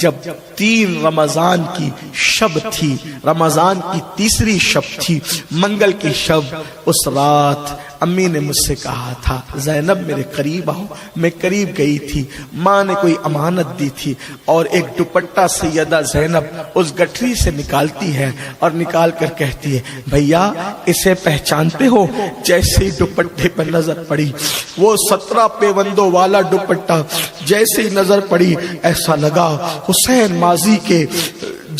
جب 3 رمضان کی شب تھی، رمضان کی تیسری شب تھی، منگل کی شب، اس رات امی نے مجھ سے کہا تھا زینب میرے قریب آؤ۔ میں قریب گئی تھی، ماں نے کوئی امانت دی تھی اور ایک دوپٹہ سیدہ زینب اس گٹھری سے نکالتی ہے اور نکال کر کہتی ہے بھیا اسے پہچانتے ہو؟ جیسے ہی دوپٹے پر نظر پڑی، وہ 17 پیوندوں والا دوپٹہ جیسے ہی نظر پڑی، ایسا لگا حسین ماضی کے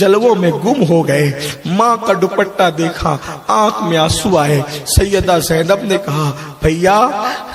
جلووں میں گم ہو گئے۔ ماں کا دوپٹہ دیکھا، آنکھ میں آنسو آئے۔ سیدہ زینب نے کہا بھیا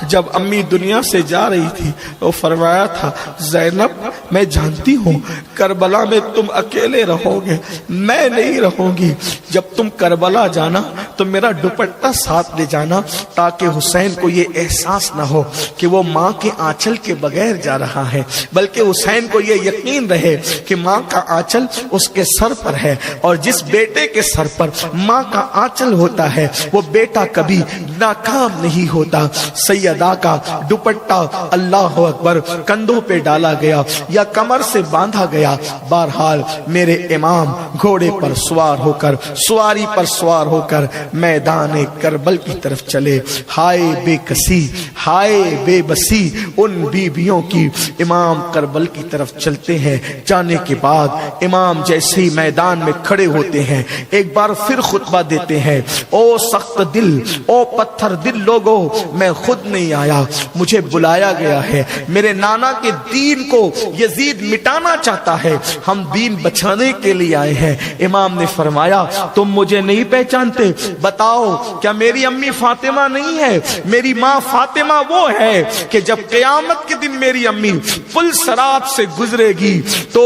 جب امی دنیا سے جا رہی تھی وہ فرمایا تھا زینب میں جانتی ہوں کربلا میں تم اکیلے رہو گے، میں نہیں رہوں گی، جب تم کربلا جانا تو میرا دوپٹہ ساتھ لے جانا تاکہ حسین کو یہ احساس نہ ہو کہ وہ ماں کے آنچل کے بغیر جا رہا ہے، بلکہ حسین کو یہ یقین رہے کہ ماں کا آنچل اس کے سر پر ہے، اور جس بیٹے کے سر پر ماں کا آنچل ہوتا ہے وہ بیٹا کبھی ناکام نہیں ہوتا۔ سیدہ کا دوپٹہ اللہ اکبر کندھوں پہ ڈالا گیا یا کمر سے باندھا گیا، بہرحال میرے امام گھوڑے پر سوار ہو کر، سواری پر سوار ہو کر میدان کربل کی طرف چلے۔ ہائے بے کسی، ہائے بے بسی ان بیویوں کی۔ امام کربل کی طرف چلتے ہیں، جانے کے بعد امام جیسے ہی میدان میں کھڑے ہوتے ہیں ایک بار پھر خطبہ دیتے ہیں، او سخت دل، او پتھر دل لوگو، میں خود نہیں آیا، مجھے بلایا گیا ہے، میرے نانا کے دین کو یزید مٹانا چاہتا ہے، ہم دین بچانے کے لیے آئے ہیں۔ امام نے فرمایا تم مجھے نہیں پہچانتے؟ بتاؤ کیا میری امی فاطمہ نہیں ہے؟ میری ماں فاطمہ وہ ہے کہ جب قیامت کے دن میری امی پل صراط سے گزرے گی تو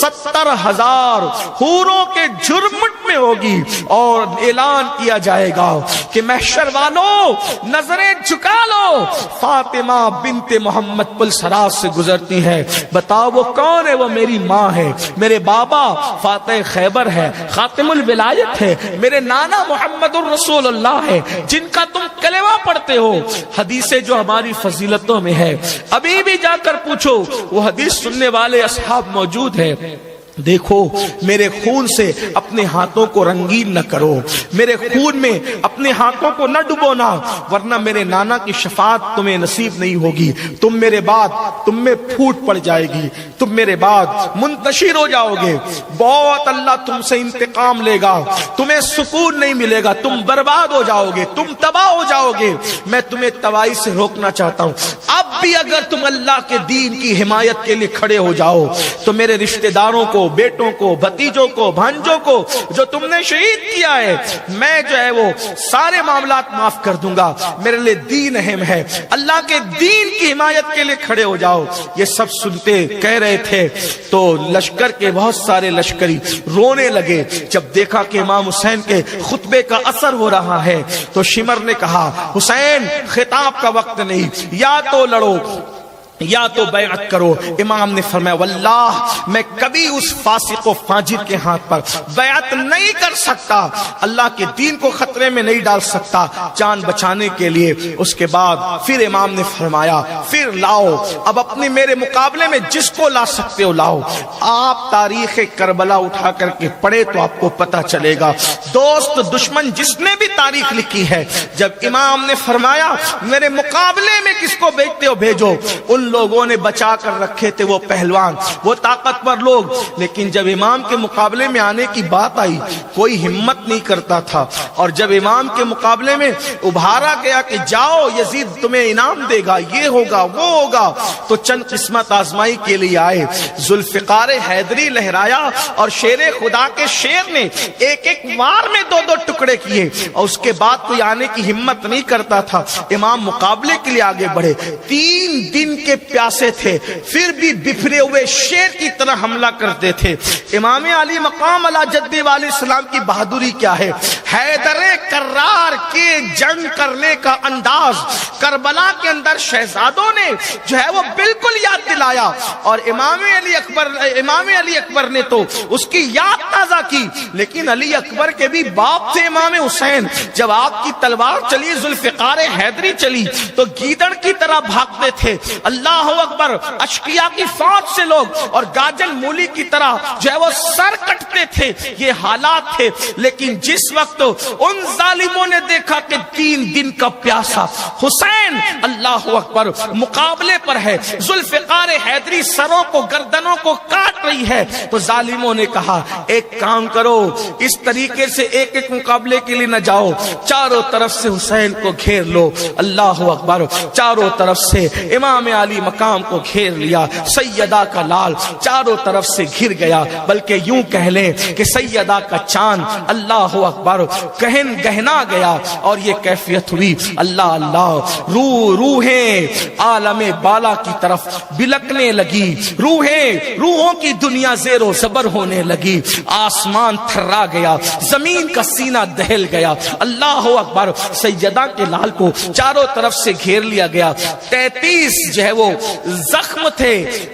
70,000 حوروں کے جھرمٹ میں ہوگی اور اعلان کیا جائے گا کہ محشر والوں نظریں جھکا لو، فاطمہ بنت محمد پل صراط سے گزرتی ہے، بتاؤ وہ کون ہے؟ وہ میری ماں ہے، میرے بابا فاتح خیبر ہے، خاتم الولایت ہے، میرے نانا محمد الرسول اللہ ہے جن کا تم کلمہ پڑھتے ہو۔ حدیثیں جو ہماری فضیلتوں میں ہے ابھی بھی جا کر پوچھو، وہ حدیث سننے والے اصحاب موجود ہیں۔ دیکھو میرے خون سے اپنے ہاتھوں کو رنگین نہ کرو، میرے خون میں اپنے ہاتھوں کو نہ ڈبونا، ورنہ میرے نانا کی شفاعت تمہیں نصیب نہیں ہوگی، تم میرے بعد تم میں پھوٹ پڑ جائے گی، تم میرے بعد منتشر ہو جاؤ گے، بہت اللہ تم سے انتقام لے گا، تمہیں سکون نہیں ملے گا، تم برباد ہو جاؤ گے، تم تباہ ہو جاؤ گے۔ میں تمہیں تباہی سے روکنا چاہتا ہوں۔ اب بھی اگر تم اللہ کے دین کی حمایت کے لیے کھڑے ہو جاؤ تو میرے رشتہ داروں کو، بیٹوں کو، بھتیجوں کو، بھانجوں کو جو تم نے شہید کیا ہے، میں جو ہے وہ سارے معاملات معاف کر دوں گا، میرے لیے دین اہم ہے، اللہ کے دین کی حمایت کے لیے کھڑے ہو جاؤ۔ یہ سب سنتے کہہ رہے تھے تو لشکر کے بہت سارے لشکری رونے لگے۔ جب دیکھا کہ امام حسین کے خطبے کا اثر ہو رہا ہے تو شمر نے کہا حسین خطاب کا وقت نہیں، یا تو لڑو یا تو بیعت کرو۔ امام نے فرمایا واللہ میں کبھی اس فاسق و فاجر کے ہاتھ پر بیعت نہیں کر سکتا، اللہ کے دین کو خطرے میں نہیں ڈال سکتا جان بچانے کے لیے۔ اس کے بعد پھر امام نے فرمایا پھر لاؤ، اب اپنے میرے مقابلے میں جس کو لا سکتے ہو لاؤ۔ آپ تاریخ کربلا اٹھا کر کے پڑھے تو آپ کو پتہ چلے گا، دوست دشمن جس نے بھی تاریخ لکھی ہے، جب امام نے فرمایا میرے مقابلے میں کس کو بھیجتے ہو بھیجو، ان لوگوں نے بچا کر رکھے تھے وہ پہلوان، وہ طاقتور لوگ، لیکن جب امام کے مقابلے میں آنے کی بات آئی کوئی ہمت نہیں کرتا تھا، اور جب امام کے مقابلے میں ابھارا گیا کہ جاؤ یزید تمہیں انعام دے گا، یہ ہوگا وہ ہوگا، تو چند قسمت آزمائی کے لیے آئے، ذوالفقار حیدری لہرایا اور شیر خدا کے شیر نے ایک ایک وار میں 2 ٹکڑے کیے، اور اس کے بعد کوئی آنے کی ہمت نہیں کرتا تھا۔ امام مقابلے کے لیے آگے بڑھے، 3 دن کے پیاسے تھے پھر بھی بفرے ہوئے شیر کی طرح حملہ کرتے تھے۔ امام علی مقام علی جد علیہ السلام کی بہادری کیا ہے، حیدر کرار کے جنگ کرنے کا انداز کربلا کے اندر شہزادوں نے جو ہے وہ بالکل یاد دلایا، اور امام علی اکبر نے تو اس کی یاد تازہ کی۔ لیکن علی اکبر کے بھی باپ تھے امام حسین، جب آپ کی تلوار چلی، ذوالفقار حیدری چلی تو گیدڑ کی طرح بھاگتے تھے۔ اللہ اکبر، اشقیاء کی فوج سے لوگ اور گاجن مولی کی طرح جو ہے وہ سر کٹتے تھے، یہ حالات تھے۔ لیکن جس وقت ان ظالموں نے دیکھا کہ 3 دن کا پیاسا حسین اللہ اکبر مقابلے پر ہے، ذوالفقار حیدری سروں کو گردنوں کو کاٹ رہی ہے، تو ظالموں نے کہا ایک کام کرو، اس طریقے سے ایک ایک مقابلے کے لیے نہ جاؤ، چاروں طرف سے حسین کو گھیر لو۔ اللہ اکبر، چاروں طرف سے امام علی مقام کو گھیر لیا، سیدہ کا لال چاروں طرف سے گھر گیا، بلکہ یوں کہہ لیں کہ سیدہ کا چاند اللہ اکبر گہنا گیا، اور یہ کیفیت ہوئی اللہ اللہ، روحیں عالم بالا کی طرف بلکنے لگی، روحوں کی دنیا زیر و زبر ہونے لگی، آسمان تھرا گیا، زمین کا سینہ دہل گیا۔ اللہ اکبر، سیدہ کے لال کو چاروں طرف سے گھیر لیا گیا۔ 33 جو ہے وہ زخم تھے،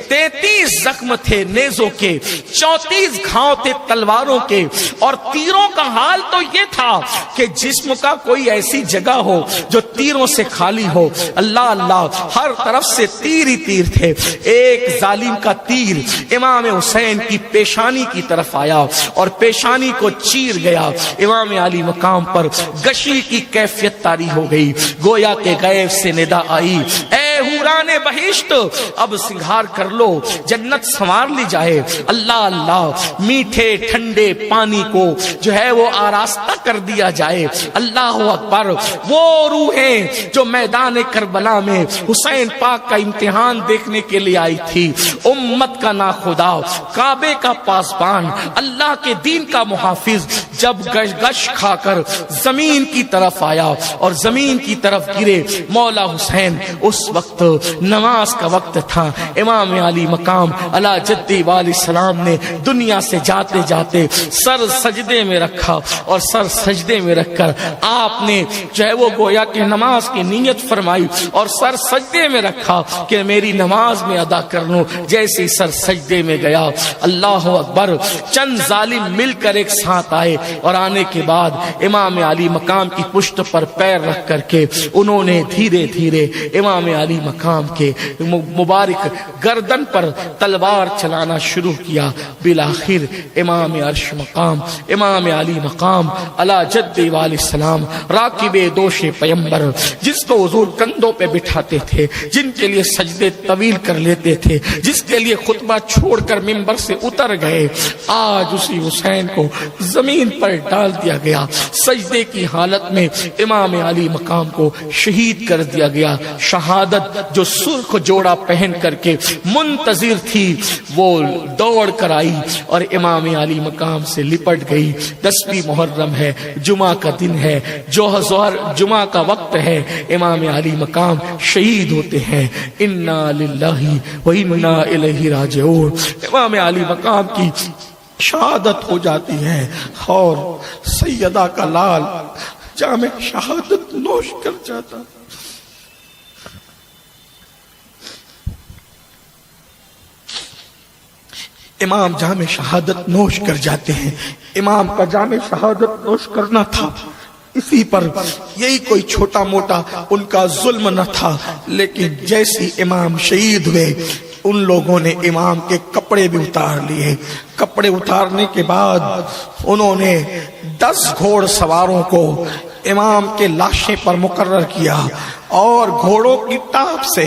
33 زخم تھے نیزوں کے، 34 گھاؤں تھے تلواروں کے، اور تیروں کا حال تو یہ تھا کہ جسم کا کوئی ایسی جگہ ہو جو تیروں سے خالی ہو۔ اللہ اللہ، ہر طرف سے تیر ہی تیر تھے۔ ایک ظالم کا تیر امام حسین کی پیشانی کی طرف آیا اور پیشانی کو چیر گیا۔ امام علی مقام پر گشی کی کیفیت طاری ہو گئی، گویا کہ غیب سے ندا آئی، اے حوران بہشت اب سنگھار کر لو، جنت سنوار لی جائے۔ اللہ اللہ، میٹھے ٹھنڈے پانی کو جو ہے وہ آراستہ کر دیا جائے۔ اللہ اکبر، وہ روحیں جو میدان کربلا میں حسین پاک کا امتحان دیکھنے کے لیے آئی تھی، امت کا ناخدا، کعبے کا پاسبان، اللہ کے دین کا محافظ، جب گش کھا کر زمین کی طرف آیا اور زمین کی طرف گرے مولا حسین، اس وقت نماز کا وقت تھا۔ امام علی مقام علی جدی والی السلام نے دنیا سے جاتے جاتے سر سجدے میں رکھا، اور سر سجدے میں رکھ کر آپ نے جو ہے وہ گویا کہ نماز کی نیت فرمائی، اور سر سجدے میں رکھا کہ میری نماز میں ادا کر لوں۔ جیسے ہی سر سجدے میں گیا، اللہ اکبر، چند ظالم مل کر ایک ساتھ آئے، اور آنے کے بعد امام علی مقام کی پشت پر پیر رکھ کر کے انہوں نے دھیرے دھیرے امام علی مقام کے مبارک گردن پر تلوار چلانا شروع کیا۔ بالآخر امام عرش مقام، امام علی مقام علی جد والی السلام، راکب دوش پیمبر، جس کو حضور کندھوں پہ بٹھاتے تھے، جن کے لیے سجدے طویل کر لیتے تھے، جس کے لیے خطبہ چھوڑ کر منبر سے اتر گئے، آج اسی حسین کو زمین پر ڈال دیا گیا۔ سجدے کی حالت میں امام علی مقام کو شہید کر دیا گیا۔ شہادت جو سرخ جوڑا پہن کر کے منتظر تھی، وہ دوڑ کر آئی اور امام علی مقام سے لپٹ گئی۔ 10ویں محرم ہے، جمعہ کا دن ہے، جو ظہر جمعہ کا وقت ہے، امام علی مقام شہید ہوتے ہیں۔ انا للہ و انا الیہ راجعون۔ امام علی مقام کی شہادت ہو جاتی ہے، اور سیدہ کا لال جام شہادت نوش کر جاتا۔ امام جام شہادت نوش کر جاتے ہیں۔ امام کا جام شہادت نوش کرنا تھا، اسی پر یہی کوئی چھوٹا موٹا ان کا ظلم نہ تھا، لیکن جیسی امام شہید ہوئے، ان لوگوں نے امام کے کپڑے بھی اتار لیے۔ کپڑے اتارنے کے بعد انہوں نے 10 گھوڑ سواروں کو امام کے لاشیں پر مقرر کیا، اور گھوڑوں کی ٹاپ سے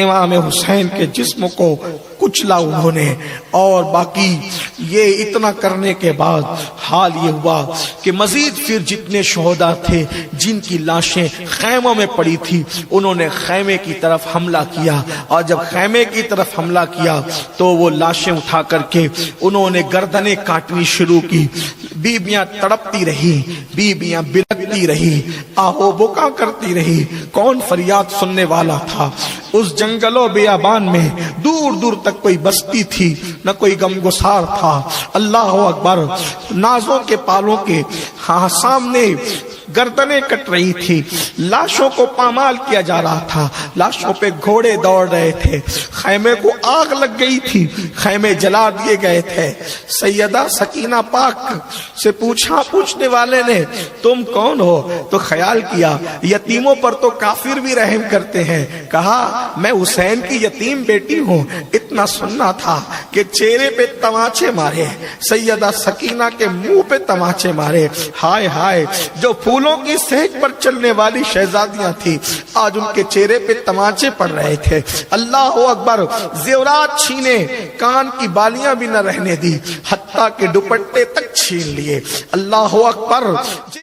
امام حسین کے جسم کو کچلا انہوں نے۔ اور باقی یہ اتنا کرنے کے بعد حال یہ ہوا کہ مزید پھر جتنے شہداء تھے جن کی لاشیں خیموں میں پڑی تھی، انہوں نے خیمے کی طرف حملہ کیا، اور جب خیمے کی طرف حملہ کیا تو وہ لاشیں اٹھا کر کے انہوں نے گردنیں کاٹنی شروع کی۔ بیبیاں تڑپتی رہی، بیبیاں بلکتی رہی، آہو بکا کرتی رہی، کون فریاد سننے والا تھا؟ اس جنگلوں بیابان میں دور دور تک کوئی بستی تھی نہ کوئی غمگسار تھا. اللہ اکبر. نازوں کے پالوں کے سامنے گردنیں کٹ رہی تھی, لاشوں کو پامال کیا جا رہا تھا, لاشوں پہ گھوڑے دوڑ رہے تھے, خیمے کو آگ لگ گئی تھی, خیمے جلا دیے گئے تھے. سیدہ سکینہ پاک سے پوچھنے والے نے تم کون ہو؟ تو خیال کیا یتیموں پر تو کافر بھی رحم کرتے ہیں. کہا میں حسین کی یتیم بیٹی ہوں. اتنا سننا تھا کہ چہرے پہ تماچے مارے, سیدہ سکینہ کے منہ پہ تماچے مارے. ہائے ہائے, جو پھولوں کی سہج پر چلنے والی شہزادیاں تھی آج ان کے چہرے پہ تماچے پڑ رہے تھے. اللہ اکبر. زیورات چھینے, کان کی بالیاں بھی نہ رہنے دی, حتیٰ کہ دوپٹے تک چھین لیے. اللہ اکبر.